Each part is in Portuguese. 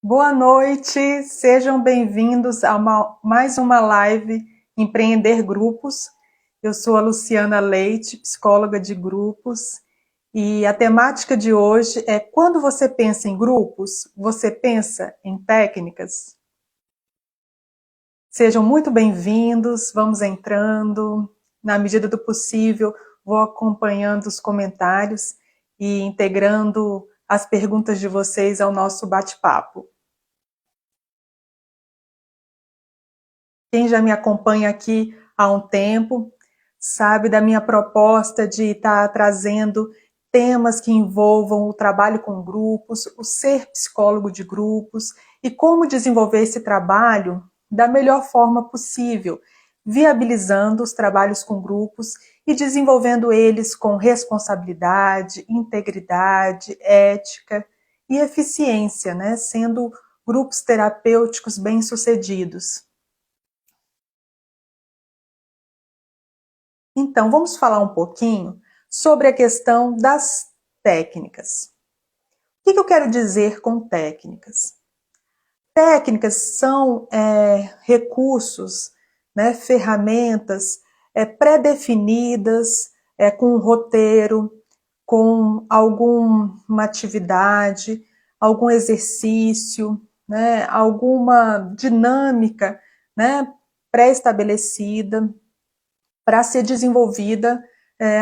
Boa noite, sejam bem-vindos a mais uma live Empreender Grupos. Eu sou a Luciana Leite, psicóloga de grupos, e a temática de hoje é: quando você pensa em grupos, você pensa em técnicas? Sejam muito bem-vindos, vamos entrando. Na medida do possível, vou acompanhando os comentários e integrando as perguntas de vocês ao nosso bate-papo. Quem já me acompanha aqui há um tempo sabe da minha proposta de estar trazendo temas que envolvam o trabalho com grupos, o ser psicólogo de grupos e como desenvolver esse trabalho da melhor forma possível, viabilizando os trabalhos com grupos e desenvolvendo eles com responsabilidade, integridade, ética e eficiência, né? Sendo grupos terapêuticos bem-sucedidos. Então, vamos falar um pouquinho sobre a questão das técnicas. O que eu quero dizer com técnicas? Técnicas são recursos, né, ferramentas pré-definidas, com um roteiro, com alguma atividade, algum exercício, né, alguma dinâmica, né, pré-estabelecida, para ser desenvolvida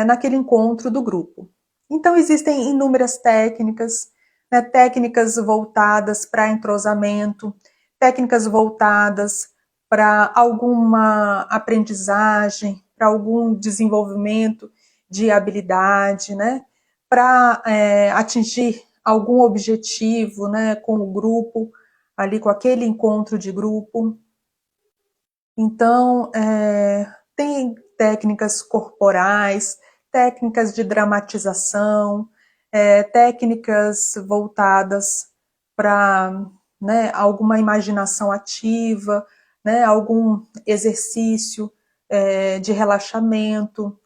naquele encontro do grupo. Então, existem inúmeras técnicas, né, técnicas voltadas para entrosamento, técnicas voltadas para alguma aprendizagem, para algum desenvolvimento de habilidade, né, para atingir algum objetivo, né, com o grupo, ali com aquele encontro de grupo. Então, tem técnicas corporais, técnicas de dramatização, técnicas voltadas para, né, alguma imaginação ativa, né, algum exercício de relaxamento,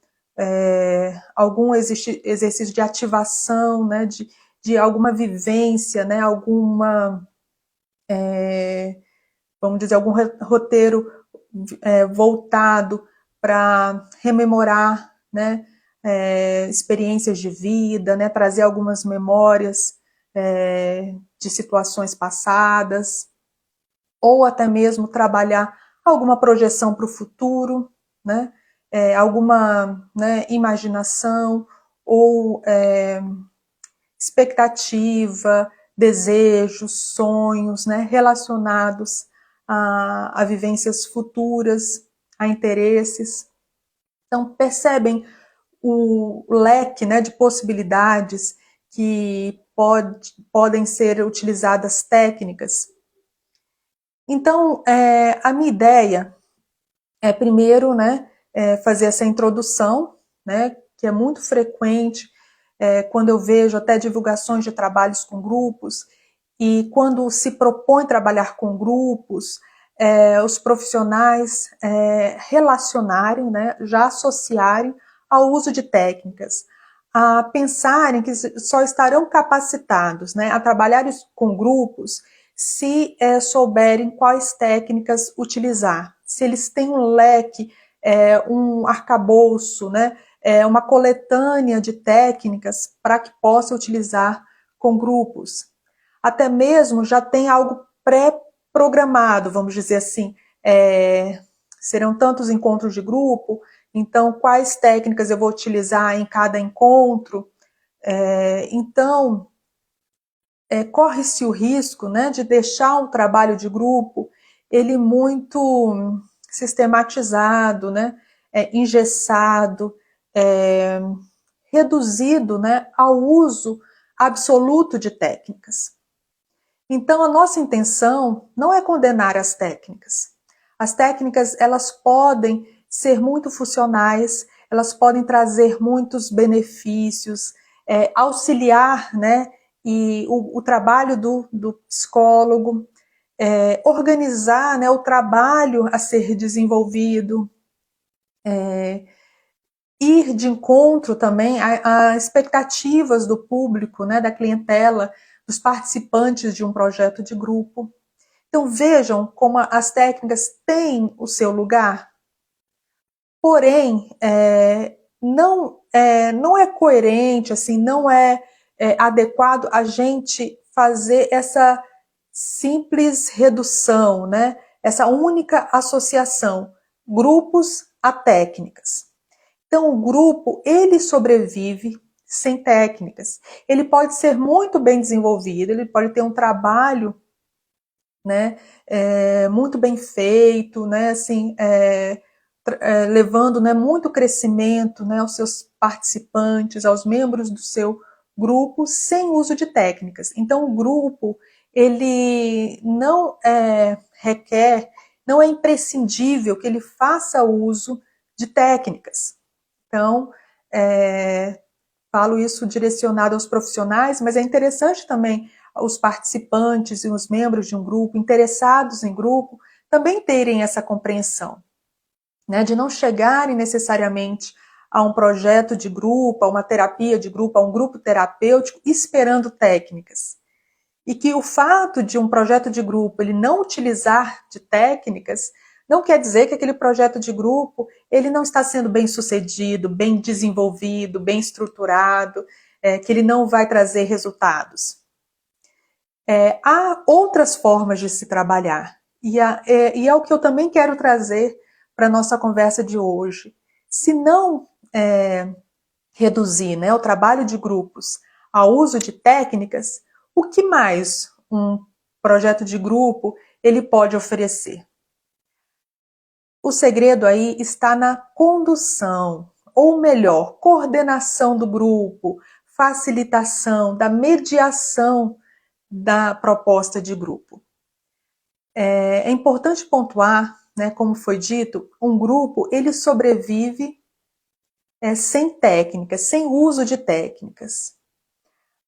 algum exercício de ativação, né, de alguma vivência, né, alguma, vamos dizer, algum roteiro voltado para rememorar, né, experiências de vida, né, trazer algumas memórias de situações passadas, ou até mesmo trabalhar alguma projeção para o futuro, né, alguma, né, imaginação ou expectativa, desejos, sonhos, né, relacionados a vivências futuras, a interesses. Então, percebem o leque, né, de possibilidades que podem ser utilizadas técnicas. Então, a minha ideia é, primeiro, né, fazer essa introdução, né, que é muito frequente quando eu vejo até divulgações de trabalhos com grupos, e quando se propõe trabalhar com grupos, os profissionais relacionarem, né, já associarem ao uso de técnicas, a pensarem que só estarão capacitados, né, a trabalhar com grupos se souberem quais técnicas utilizar, se eles têm um leque, um arcabouço, né, uma coletânea de técnicas para que possa utilizar com grupos. Até mesmo já tem algo pré-programado, vamos dizer assim, serão tantos encontros de grupo, então quais técnicas eu vou utilizar em cada encontro. Então, corre-se o risco, né, de deixar um trabalho de grupo ele muito sistematizado, né, engessado, reduzido, né, ao uso absoluto de técnicas. Então, a nossa intenção não é condenar as técnicas. As técnicas, elas podem ser muito funcionais, elas podem trazer muitos benefícios, auxiliar, né, e o trabalho do psicólogo, organizar, né, o trabalho a ser desenvolvido, ir de encontro também a expectativas do público, né, da clientela, dos participantes de um projeto de grupo. Então vejam como as técnicas têm o seu lugar, porém não é coerente, assim, não é adequado a gente fazer essa simples redução, né? Essa única associação, grupos a técnicas. Então o grupo, ele sobrevive sem técnicas. Ele pode ser muito bem desenvolvido, ele pode ter um trabalho, né, muito bem feito, né, assim, levando, né, muito crescimento, né, aos seus participantes, aos membros do seu grupo, sem uso de técnicas. Então, o grupo, ele não requer, não é imprescindível que ele faça uso de técnicas. Então, falo isso direcionado aos profissionais, mas é interessante também os participantes e os membros de um grupo, interessados em grupo, também terem essa compreensão, né, de não chegarem necessariamente a um projeto de grupo, a uma terapia de grupo, a um grupo terapêutico, esperando técnicas. E que o fato de um projeto de grupo ele não utilizar de técnicas não quer dizer que aquele projeto de grupo ele não está sendo bem sucedido, bem desenvolvido, bem estruturado, que ele não vai trazer resultados. Há outras formas de se trabalhar, e é o que eu também quero trazer para a nossa conversa de hoje. Se não reduzir, né, o trabalho de grupos ao uso de técnicas, o que mais um projeto de grupo ele pode oferecer? O segredo aí está na condução, ou melhor, coordenação do grupo, facilitação, da mediação da proposta de grupo. É importante pontuar, né, como foi dito, um grupo ele sobrevive sem técnicas, sem uso de técnicas.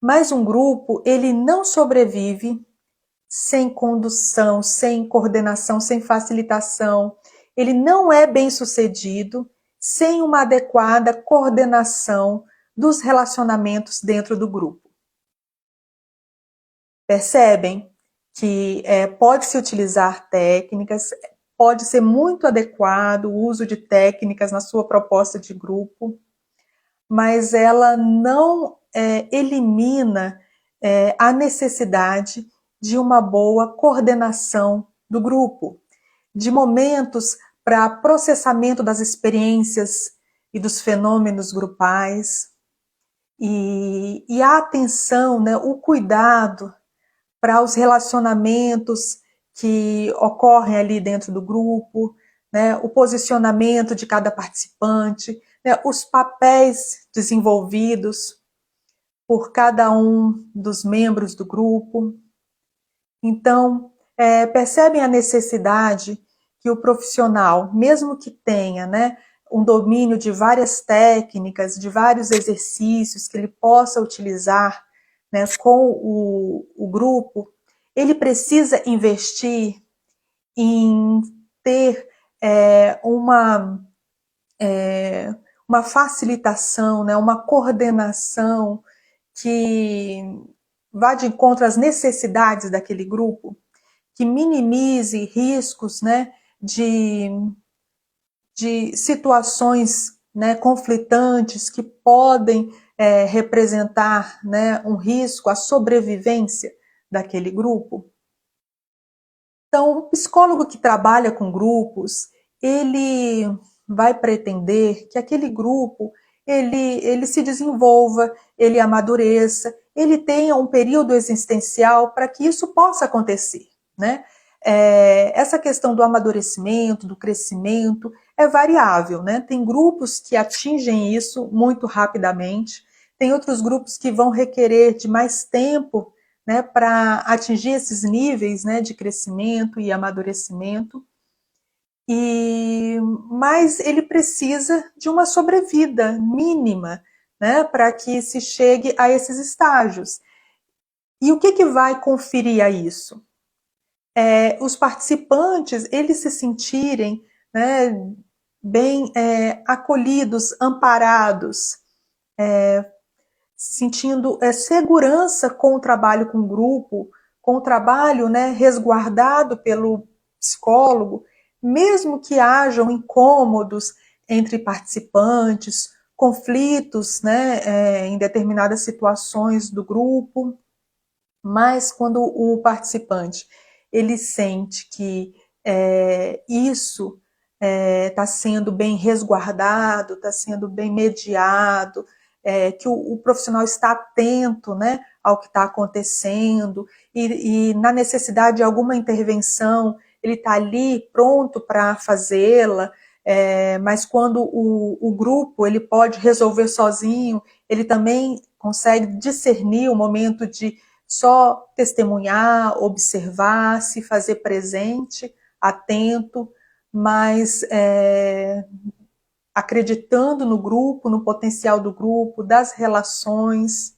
Mas um grupo ele não sobrevive sem condução, sem coordenação, sem facilitação. Ele não é bem sucedido sem uma adequada coordenação dos relacionamentos dentro do grupo. Percebem que pode-se utilizar técnicas, pode ser muito adequado o uso de técnicas na sua proposta de grupo, mas ela não elimina a necessidade de uma boa coordenação do grupo, de momentos para processamento das experiências e dos fenômenos grupais, e a atenção, né, o cuidado para os relacionamentos que ocorrem ali dentro do grupo, né, o posicionamento de cada participante, né, os papéis desenvolvidos por cada um dos membros do grupo. Então, percebem a necessidade que o profissional, mesmo que tenha, né, um domínio de várias técnicas, de vários exercícios que ele possa utilizar, né, com o grupo, ele precisa investir em ter uma facilitação, né, uma coordenação que vá de encontro às necessidades daquele grupo, que minimize riscos, né, de situações, né, conflitantes que podem representar, né, um risco à sobrevivência daquele grupo. Então, o psicólogo que trabalha com grupos, ele vai pretender que aquele grupo ele se desenvolva, ele amadureça, ele tenha um período existencial para que isso possa acontecer, né? Essa questão do amadurecimento, do crescimento, é variável, né? Tem grupos que atingem isso muito rapidamente, tem outros grupos que vão requerer de mais tempo, né, para atingir esses níveis, né, de crescimento e amadurecimento. Mas ele precisa de uma sobrevida mínima, né, para que se chegue a esses estágios. E o que vai conferir a isso? Os participantes, eles se sentirem, né, bem acolhidos, amparados, sentindo segurança com o trabalho com o grupo, com o trabalho, né, resguardado pelo psicólogo, mesmo que hajam incômodos entre participantes, conflitos, né, em determinadas situações do grupo, mas quando o participante ele sente que isso está sendo bem resguardado, está sendo bem mediado, que o profissional está atento, né, ao que está acontecendo e na necessidade de alguma intervenção, ele está ali pronto para fazê-la, mas quando o grupo ele pode resolver sozinho, ele também consegue discernir o momento de só testemunhar, observar, se fazer presente, atento, mas acreditando no grupo, no potencial do grupo, das relações,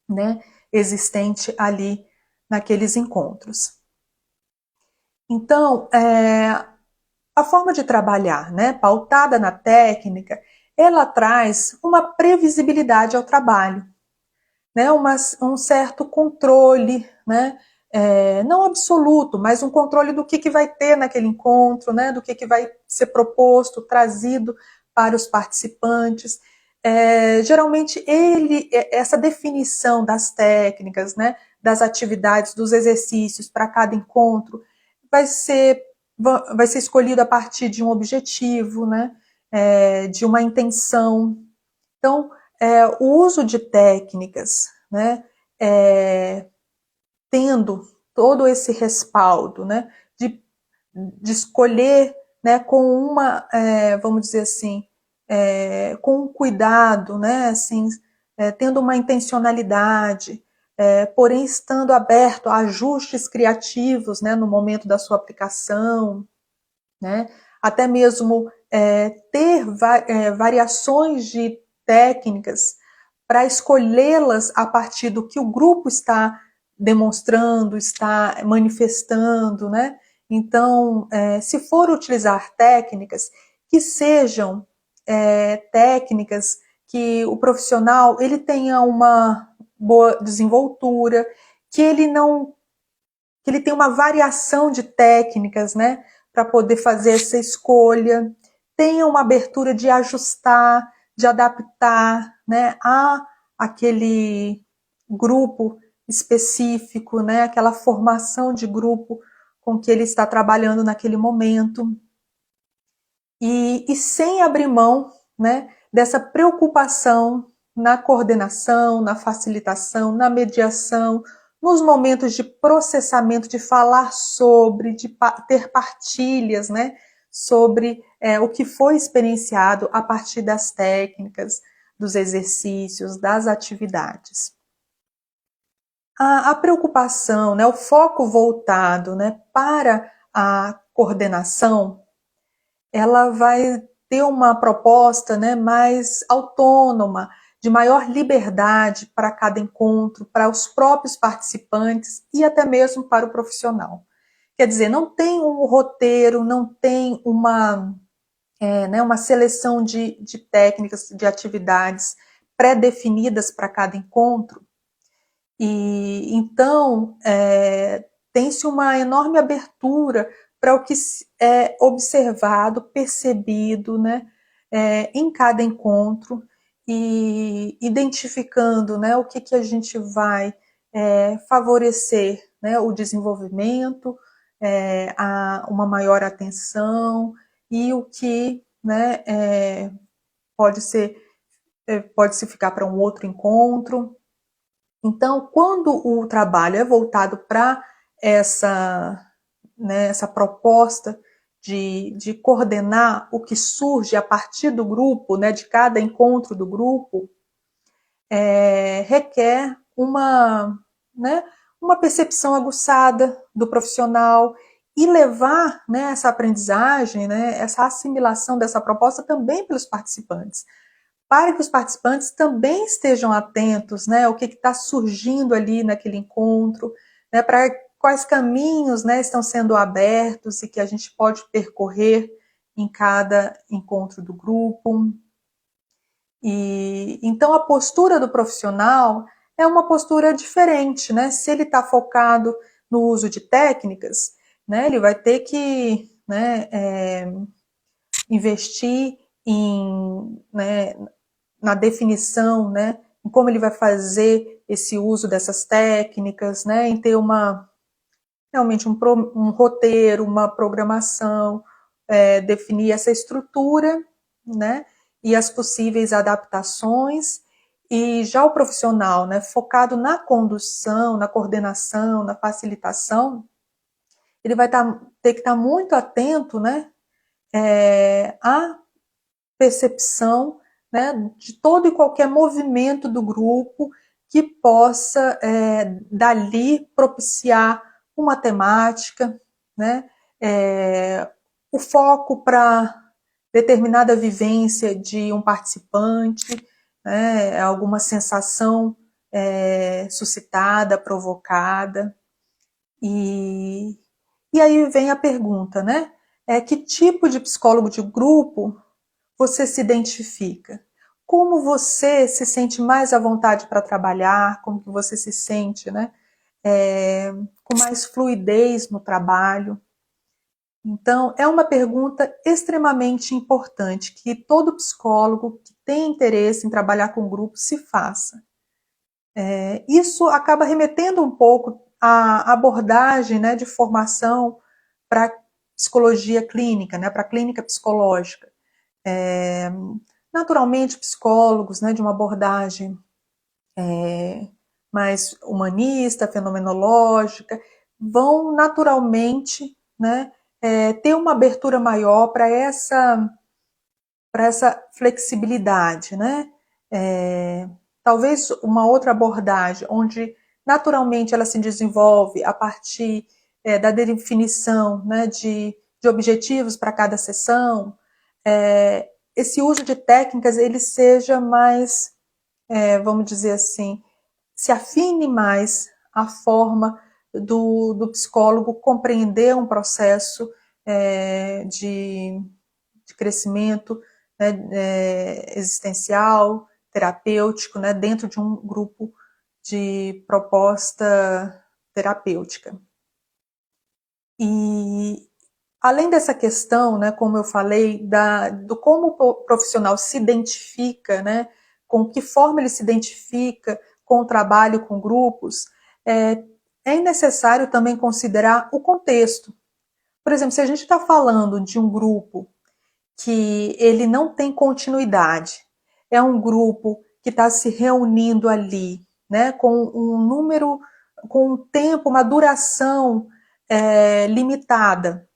né, existente ali naqueles encontros. Então, a forma de trabalhar, né, pautada na técnica, ela traz uma previsibilidade ao trabalho, né, um certo controle, né, não absoluto, mas um controle do que vai ter naquele encontro, né, do que vai ser proposto, trazido para os participantes. Geralmente essa definição das técnicas, né, das atividades, dos exercícios para cada encontro vai ser escolhido a partir de um objetivo, né, de uma intenção. Então, o uso de técnicas, né, tendo todo esse respaldo, né, de escolher, né, com uma, vamos dizer assim, com um cuidado, né, assim, tendo uma intencionalidade, porém estando aberto a ajustes criativos, né, no momento da sua aplicação, né, até mesmo ter variações de técnicas para escolhê-las a partir do que o grupo está demonstrando, está manifestando, né? Então, se for utilizar técnicas, que sejam técnicas que o profissional ele tenha uma boa desenvoltura, que ele não, que ele tenha uma variação de técnicas, né, para poder fazer essa escolha, tenha uma abertura de ajustar, de adaptar, né, a aquele grupo específico, né, aquela formação de grupo com que ele está trabalhando naquele momento. E sem abrir mão, né, dessa preocupação na coordenação, na facilitação, na mediação, nos momentos de processamento, de falar sobre, de ter partilhas, né, sobre o que foi experienciado a partir das técnicas, dos exercícios, das atividades. A preocupação, né, o foco voltado, né, para a coordenação, ela vai ter uma proposta, né, mais autônoma, de maior liberdade para cada encontro, para os próprios participantes e até mesmo para o profissional. Quer dizer, não tem um roteiro, não tem uma, né, uma seleção de técnicas, de atividades pré-definidas para cada encontro. E então tem-se uma enorme abertura para o que é observado, percebido, né, em cada encontro e identificando, né, o que a gente vai favorecer, né, o desenvolvimento, uma maior atenção e o que, né, pode se ficar para um outro encontro. Então, quando o trabalho é voltado para essa proposta de coordenar o que surge a partir do grupo, né, de cada encontro do grupo, requer né, uma percepção aguçada do profissional e levar, né, essa aprendizagem, né, essa assimilação dessa proposta também pelos participantes, para que os participantes também estejam atentos, né, ao que está surgindo ali naquele encontro, né, para quais caminhos, né, estão sendo abertos e que a gente pode percorrer em cada encontro do grupo. E então a postura do profissional é uma postura diferente, né? Se ele está focado no uso de técnicas, né, ele vai ter que, né, investir né, na definição, né, em como ele vai fazer esse uso dessas técnicas, né, em ter realmente um roteiro, uma programação, definir essa estrutura, né, e as possíveis adaptações. E já o profissional, né, focado na condução, na coordenação, na facilitação, ele vai ter que estar muito atento, né, à percepção, né, de todo e qualquer movimento do grupo que possa dali propiciar uma temática, né, o foco para determinada vivência de um participante, né, alguma sensação suscitada, provocada. E aí vem a pergunta, né? Que tipo de psicólogo de grupo você se identifica? Como você se sente mais à vontade para trabalhar? Como que você se sente, né? Com mais fluidez no trabalho? Então, é uma pergunta extremamente importante que todo psicólogo que tem interesse em trabalhar com grupo se faça. Isso acaba remetendo um pouco à abordagem, né, de formação para psicologia clínica, né, para a clínica psicológica. Naturalmente, psicólogos, né, de uma abordagem mais humanista, fenomenológica, vão naturalmente, né, ter uma abertura maior para essa flexibilidade, né? Talvez uma outra abordagem, onde naturalmente ela se desenvolve a partir da definição, né, de objetivos para cada sessão, esse uso de técnicas ele seja mais, vamos dizer assim, se afine mais à forma do psicólogo compreender um processo de crescimento, né, existencial, terapêutico, né, dentro de um grupo de proposta terapêutica. E além dessa questão, né, como eu falei, do como o profissional se identifica, né, com que forma ele se identifica com o trabalho com grupos, é necessário também considerar o contexto. Por exemplo, se a gente está falando de um grupo que ele não tem continuidade, é um grupo que está se reunindo ali, né, com um número, com um tempo, uma duração limitada,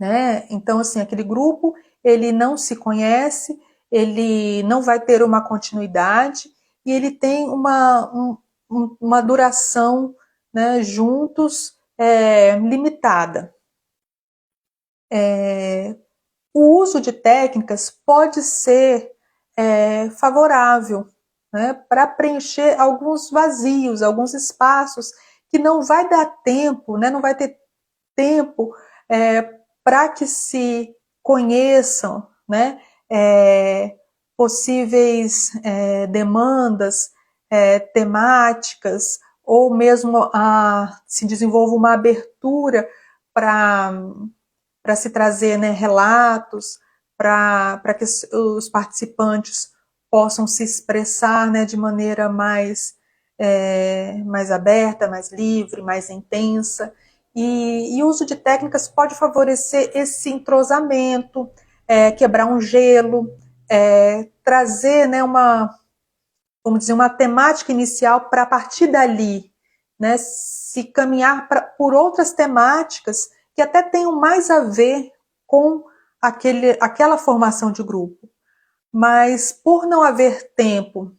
né? Então, assim, aquele grupo ele não se conhece, ele não vai ter uma continuidade e ele tem uma duração, né, juntos limitada. O uso de técnicas pode ser favorável, né, para preencher alguns vazios, alguns espaços que não vai dar tempo, né, não vai ter tempo para que se conheçam, né, possíveis demandas temáticas, ou mesmo se desenvolva uma abertura para se trazer, né, relatos, para que os participantes possam se expressar, né, de maneira mais aberta, mais livre, mais intensa. E o uso de técnicas pode favorecer esse entrosamento, quebrar um gelo, trazer, né, vamos dizer, uma temática inicial para a partir dali, né, se caminhar por outras temáticas que até tenham mais a ver com aquela formação de grupo. Mas por não haver tempo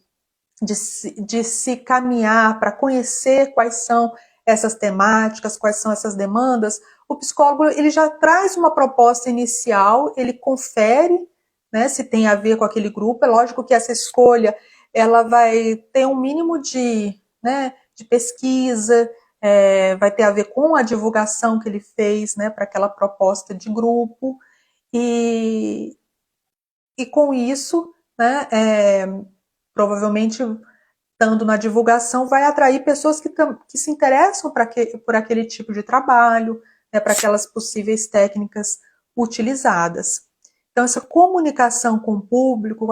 de se caminhar para conhecer quais são essas temáticas, quais são essas demandas, o psicólogo ele já traz uma proposta inicial, ele confere, né, se tem a ver com aquele grupo. É lógico que essa escolha ela vai ter um mínimo né, de pesquisa, vai ter a ver com a divulgação que ele fez, né, para aquela proposta de grupo, e com isso né, provavelmente, estando na divulgação, vai atrair pessoas que se interessam por aquele tipo de trabalho, né, para aquelas possíveis técnicas utilizadas. Então, essa comunicação com o público,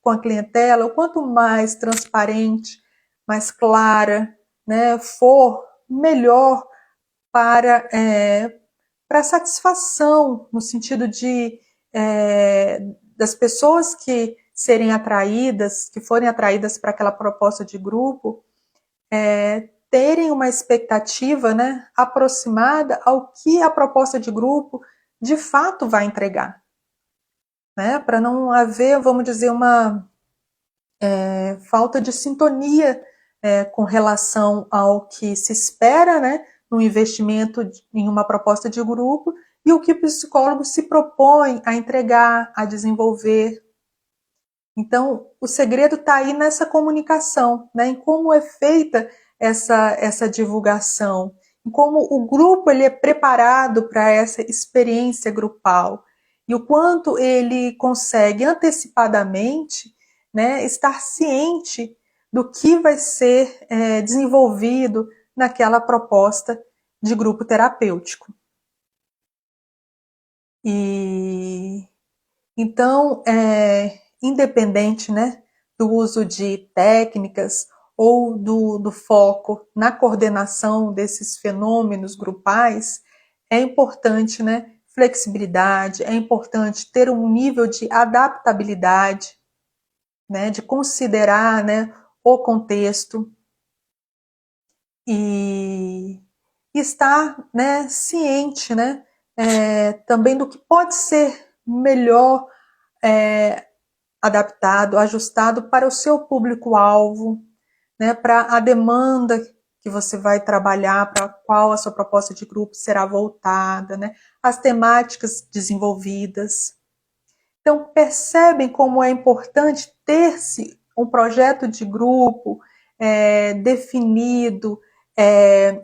com a clientela, o quanto mais transparente, mais clara, né, for, melhor para a satisfação, no sentido de das pessoas que serem atraídas, que forem atraídas para aquela proposta de grupo, terem uma expectativa, né, aproximada ao que a proposta de grupo de fato vai entregar, né, para não haver, vamos dizer, uma falta de sintonia com relação ao que se espera, né, no investimento em uma proposta de grupo e o que o psicólogo se propõe a entregar, a desenvolver. Então, o segredo está aí nessa comunicação, né, em como é feita essa divulgação, em como o grupo ele é preparado para essa experiência grupal e o quanto ele consegue antecipadamente, né, estar ciente do que vai ser desenvolvido naquela proposta de grupo terapêutico. E então, independente, né, do uso de técnicas ou do foco na coordenação desses fenômenos grupais, é importante, né, flexibilidade, é importante ter um nível de adaptabilidade, né, de considerar, né, o contexto e estar, né, ciente, né, também do que pode ser melhor adaptado, ajustado para o seu público-alvo, né, para a demanda que você vai trabalhar, para a qual a sua proposta de grupo será voltada, né, as temáticas desenvolvidas. Então, percebem como é importante ter-se um projeto de grupo definido,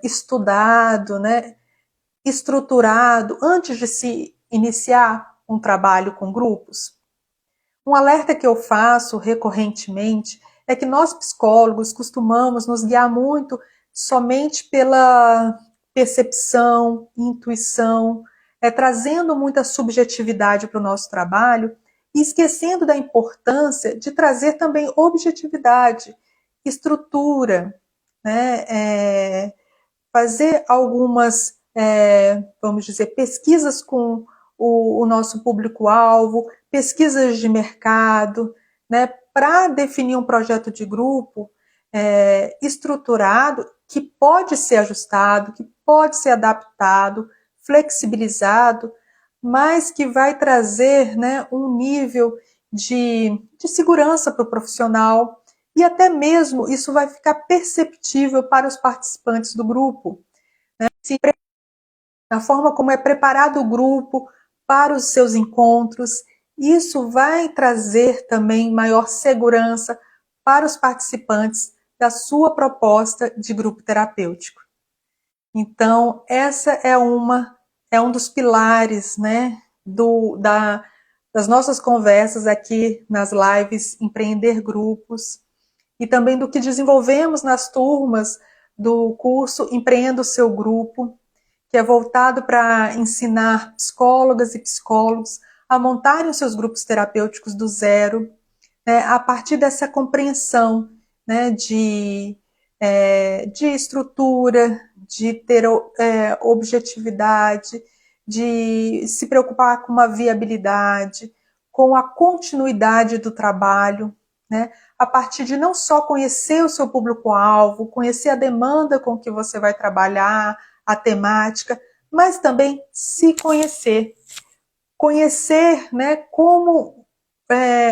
estudado, né, estruturado, antes de se iniciar um trabalho com grupos? Um alerta que eu faço recorrentemente é que nós psicólogos costumamos nos guiar muito somente pela percepção, intuição, trazendo muita subjetividade para o nosso trabalho e esquecendo da importância de trazer também objetividade, estrutura, né? Fazer algumas, vamos dizer, pesquisas com o nosso público-alvo, pesquisas de mercado, né, para definir um projeto de grupo estruturado que pode ser ajustado, que pode ser adaptado, flexibilizado, mas que vai trazer, né, um nível de segurança para o profissional e até mesmo isso vai ficar perceptível para os participantes do grupo, né? A forma como é preparado o grupo para os seus encontros, isso vai trazer também maior segurança para os participantes da sua proposta de grupo terapêutico. Então, essa é um dos pilares, né, das nossas conversas aqui nas lives Empreender Grupos e também do que desenvolvemos nas turmas do curso Empreenda o Seu Grupo, que é voltado para ensinar psicólogas e psicólogos a montarem os seus grupos terapêuticos do zero, né, a partir dessa compreensão, né, de estrutura, de ter objetividade, de se preocupar com uma viabilidade, com a continuidade do trabalho, né, a partir de não só conhecer o seu público-alvo, conhecer a demanda com que você vai trabalhar, a temática, mas também se conhecer. Conhecer, né, como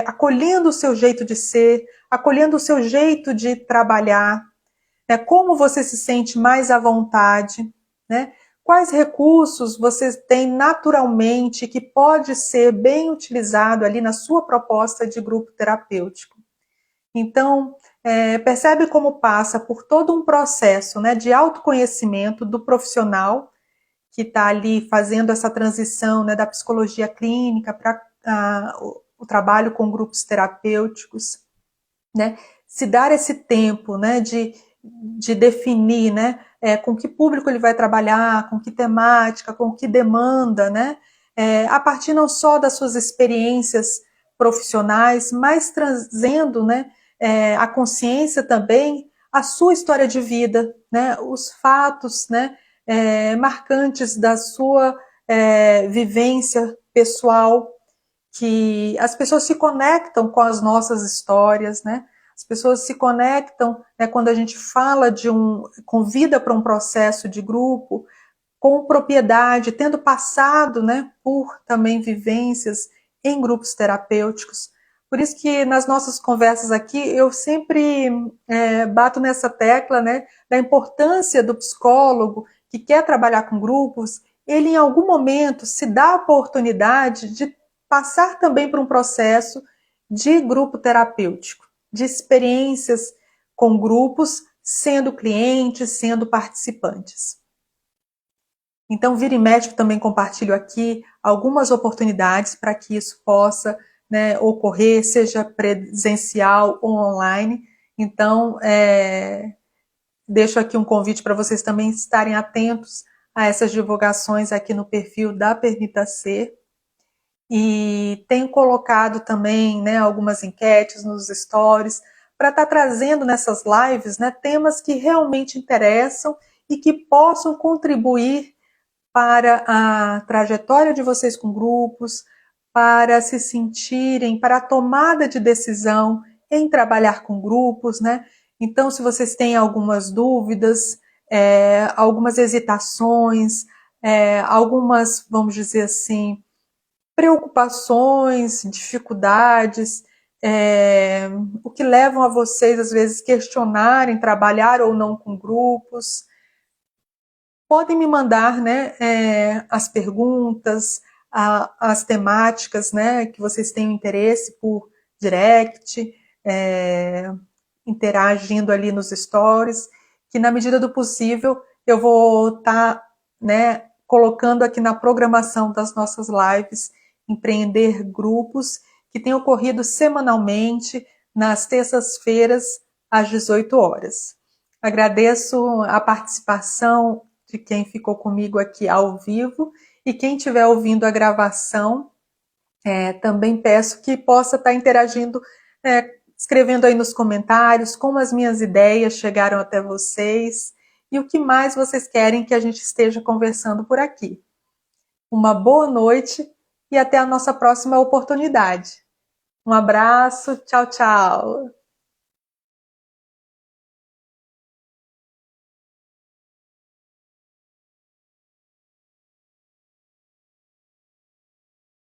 acolhendo o seu jeito de ser, acolhendo o seu jeito de trabalhar, né, como você se sente mais à vontade, né, quais recursos você tem naturalmente que pode ser bem utilizado ali na sua proposta de grupo terapêutico. Então, percebe como passa por todo um processo, né, de autoconhecimento do profissional que está ali fazendo essa transição, né, da psicologia clínica para o trabalho com grupos terapêuticos, né? Se dar esse tempo, né, de definir, né, com que público ele vai trabalhar, com que temática, com que demanda, né, a partir não só das suas experiências profissionais, mas trazendo, né, a consciência também, a sua história de vida, né, os fatos, né, marcantes da sua vivência pessoal, que as pessoas se conectam com as nossas histórias, né? As pessoas se conectam, né, quando a gente fala convida para um processo de grupo, com propriedade, tendo passado, né, por também vivências em grupos terapêuticos. Por isso que nas nossas conversas aqui eu sempre bato nessa tecla, né, da importância do psicólogo que quer trabalhar com grupos, ele em algum momento se dá a oportunidade de passar também por um processo de grupo terapêutico, de experiências com grupos, sendo clientes, sendo participantes. Então, vira e mexe, também compartilho aqui algumas oportunidades para que isso possa, né, ocorrer, seja presencial ou online. Então, deixo aqui um convite para vocês também estarem atentos a essas divulgações aqui no perfil da Permita Ser. E tenho colocado também, né, algumas enquetes nos stories para estar trazendo nessas lives, né, temas que realmente interessam e que possam contribuir para a trajetória de vocês com grupos, para se sentirem, para a tomada de decisão em trabalhar com grupos, né? Então, se vocês têm algumas dúvidas, algumas hesitações, algumas, vamos dizer assim, preocupações, dificuldades, o que levam a vocês, às vezes, questionarem, trabalhar ou não com grupos, podem me mandar, né, as perguntas, as temáticas, né, que vocês tenham interesse por direct, interagindo ali nos stories, que na medida do possível eu vou estar, né, colocando aqui na programação das nossas lives, empreender grupos, que tem ocorrido semanalmente nas terças-feiras às 18 horas. Agradeço a participação de quem ficou comigo aqui ao vivo e quem estiver ouvindo a gravação, também peço que possa estar interagindo, escrevendo aí nos comentários como as minhas ideias chegaram até vocês e o que mais vocês querem que a gente esteja conversando por aqui. Uma boa noite e até a nossa próxima oportunidade. Um abraço, tchau, tchau!